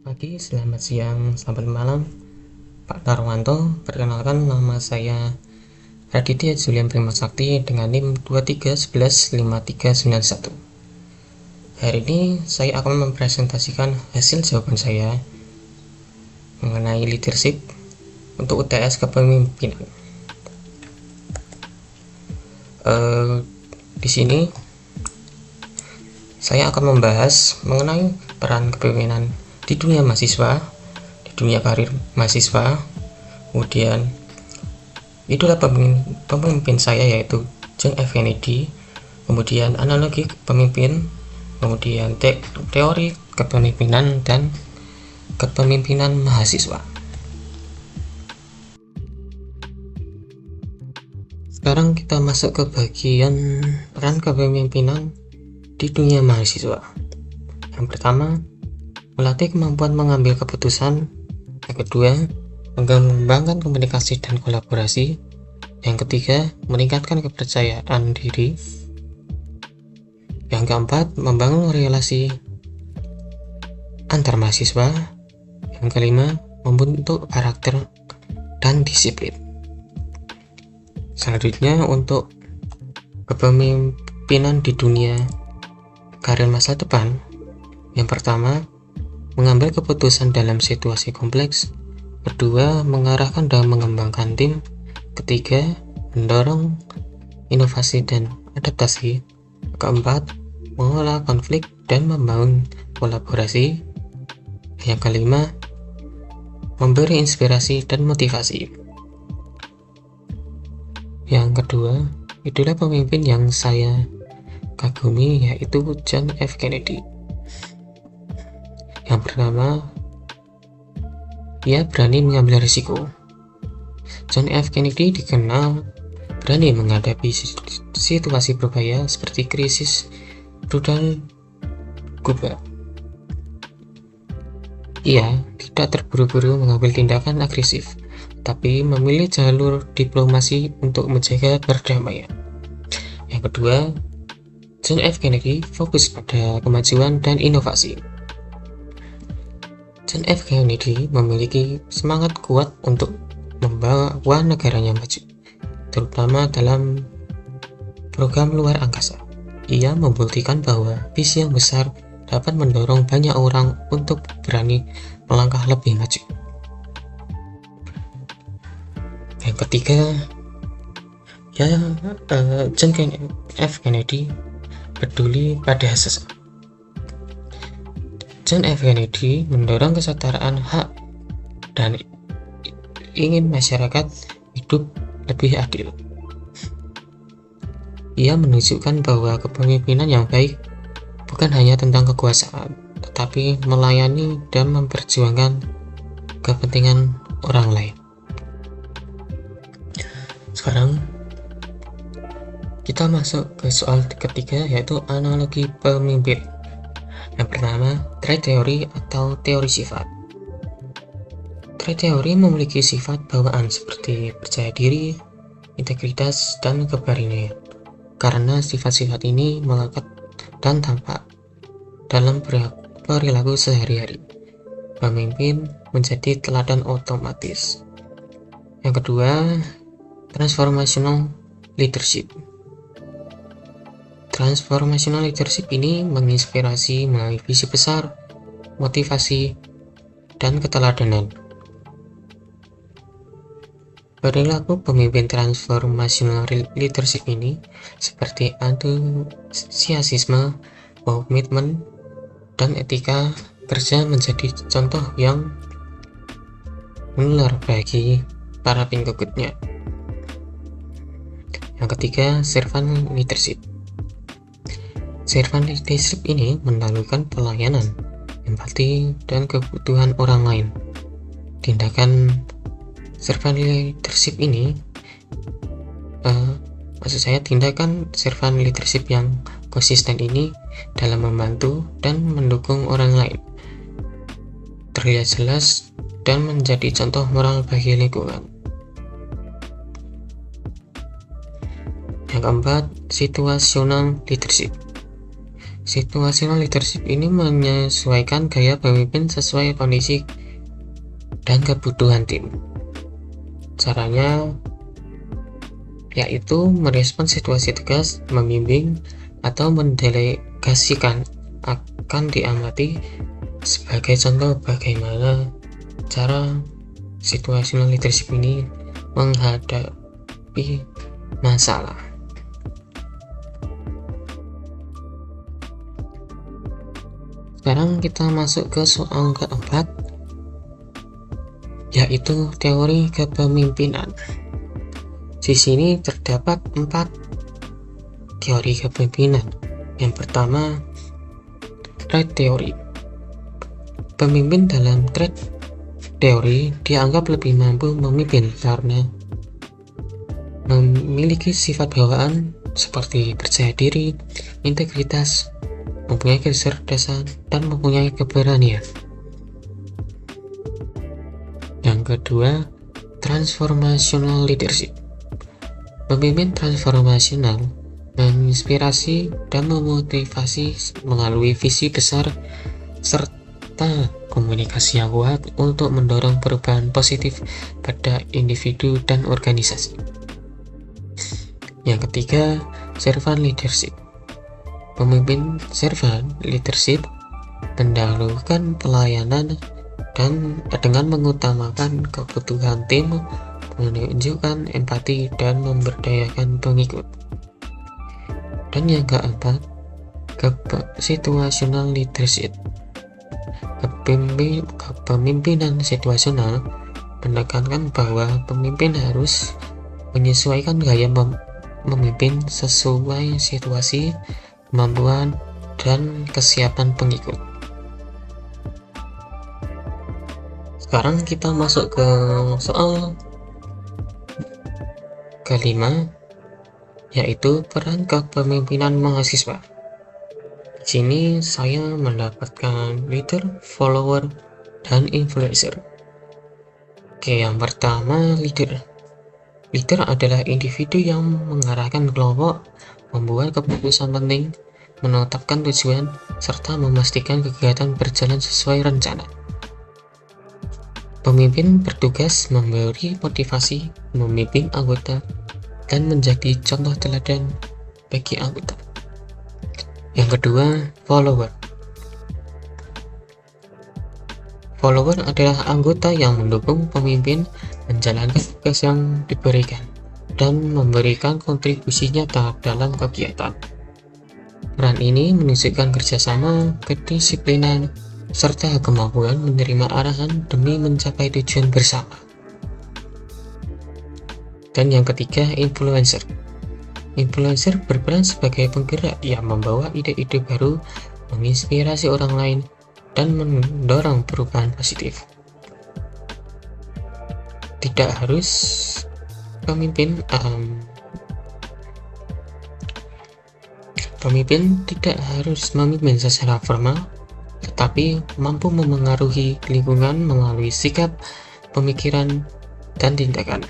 pagi, selamat siang, selamat malam, Pak Tarwanto. Perkenalkan, nama saya Raditya Julian Primasakti dengan NIM 23115391. Hari ini saya akan mempresentasikan hasil jawaban saya mengenai leadership untuk UTS kepemimpinan. Di sini saya akan membahas mengenai peran kepemimpinan di dunia mahasiswa, di dunia karir mahasiswa. Kemudian itulah pemimpin saya, yaitu John F. Kennedy. Kemudian analogi pemimpin, kemudian teori kepemimpinan dan kepemimpinan mahasiswa. Sekarang kita masuk ke bagian peran kepemimpinan di dunia mahasiswa. Yang pertama, melatih kemampuan mengambil keputusan. Yang kedua, mengembangkan komunikasi dan kolaborasi. Yang ketiga, meningkatkan kepercayaan diri. Yang keempat, membangun relasi antar mahasiswa. Yang kelima, membentuk karakter dan disiplin. Selanjutnya, untuk kepemimpinan di dunia karir masa depan. Yang pertama, mengambil keputusan dalam situasi kompleks. Kedua, mengarahkan dan mengembangkan tim. Ketiga, mendorong inovasi dan adaptasi. Keempat, mengelola konflik dan membangun kolaborasi. Yang kelima, memberi inspirasi dan motivasi. Yang kedua, itulah pemimpin yang saya kagumi, yaitu John F. Kennedy. Yang pertama, ia berani mengambil risiko. John F. Kennedy dikenal berani menghadapi situasi berbahaya seperti krisis rudal Kuba. Ia tidak terburu-buru mengambil tindakan agresif, tapi memilih jalur diplomasi untuk menjaga perdamaian. Yang kedua, John F. Kennedy fokus pada kemajuan dan inovasi. John F. Kennedy memiliki semangat kuat untuk membawa negaranya maju, terutama dalam program luar angkasa. Ia membuktikan bahwa visi yang besar dapat mendorong banyak orang untuk berani melangkah lebih maju. Yang ketiga, John F. Kennedy peduli pada hak sesama. John F. Kennedy mendorong kesetaraan hak dan ingin masyarakat hidup lebih adil. Ia menunjukkan bahwa kepemimpinan yang baik bukan hanya tentang kekuasaan, tetapi melayani dan memperjuangkan kepentingan orang lain. Sekarang kita masuk ke soal ketiga, yaitu analogi pemimpin. Yang pertama, trait teori atau teori sifat. Trait teori memiliki sifat bawaan seperti percaya diri, integritas, dan keberanian. Karena sifat-sifat ini melekat dan tampak dalam perilaku sehari-hari, pemimpin menjadi teladan otomatis. Yang kedua, transformational leadership. Transformational leadership ini menginspirasi melalui visi besar, motivasi, dan keteladanan. Perilaku pemimpin transformational leadership ini seperti antusiasme, komitmen, dan etika kerja menjadi contoh yang menular bagi para pengikutnya. Yang ketiga, servant leadership. Servant leadership ini melakukan pelayanan, empati, dan kebutuhan orang lain. Tindakan servant leadership ini, tindakan servant leadership yang konsisten ini dalam membantu dan mendukung orang lain terlihat jelas dan menjadi contoh moral bagi lingkungan. Yang keempat, situational leadership. Situational leadership ini menyesuaikan gaya pemimpin sesuai kondisi dan kebutuhan tim. Caranya yaitu merespon situasi tegas, membimbing, atau mendelegasikan. Akan diamati sebagai contoh bagaimana cara situational leadership ini menghadapi masalah. Sekarang kita masuk ke soal keempat, yaitu teori kepemimpinan. Di sini terdapat 4 teori kepemimpinan. Yang pertama, trait teori. Pemimpin dalam trait teori dianggap lebih mampu memimpin karena memiliki sifat bawaan seperti percaya diri, integritas, mempunyai kecerdasan, dan mempunyai keberanian. Yang kedua, transformational leadership. Pemimpin transformasional menginspirasi dan memotivasi melalui visi besar serta komunikasi yang kuat untuk mendorong perubahan positif pada individu dan organisasi. Yang ketiga, servant leadership. Pemimpin servant leadership mendahulukan pelayanan dan dengan mengutamakan kebutuhan tim, menunjukkan empati, dan memberdayakan pengikut. Dan yang keempat, situational leadership. Kepemimpinan situasional menekankan bahwa pemimpin harus menyesuaikan gaya memimpin sesuai situasi, kemampuan, dan kesiapan pengikut. Sekarang kita masuk ke soal kelima, yaitu peran kepemimpinan mahasiswa. Di sini saya mendapatkan leader, follower, dan influencer. Oke, yang pertama, leader. Leader adalah individu yang mengarahkan kelompok, membuat keputusan penting, menetapkan tujuan, serta memastikan kegiatan berjalan sesuai rencana. Pemimpin bertugas memberi motivasi, membimbing anggota, dan menjadi contoh teladan bagi anggota. Yang kedua, follower. Follower adalah anggota yang mendukung pemimpin menjalankan tugas yang diberikan dan memberikan kontribusi nyata dalam kegiatan. Peran ini menunjukkan kerjasama, kedisiplinan, serta kemampuan menerima arahan demi mencapai tujuan bersama. Dan yang ketiga, influencer. Influencer berperan sebagai penggerak yang membawa ide-ide baru, menginspirasi orang lain, dan mendorong perubahan positif. Tidak harus pemimpin tidak harus memimpin secara formal, tetapi mampu memengaruhi lingkungan melalui sikap, pemikiran, dan tindakan.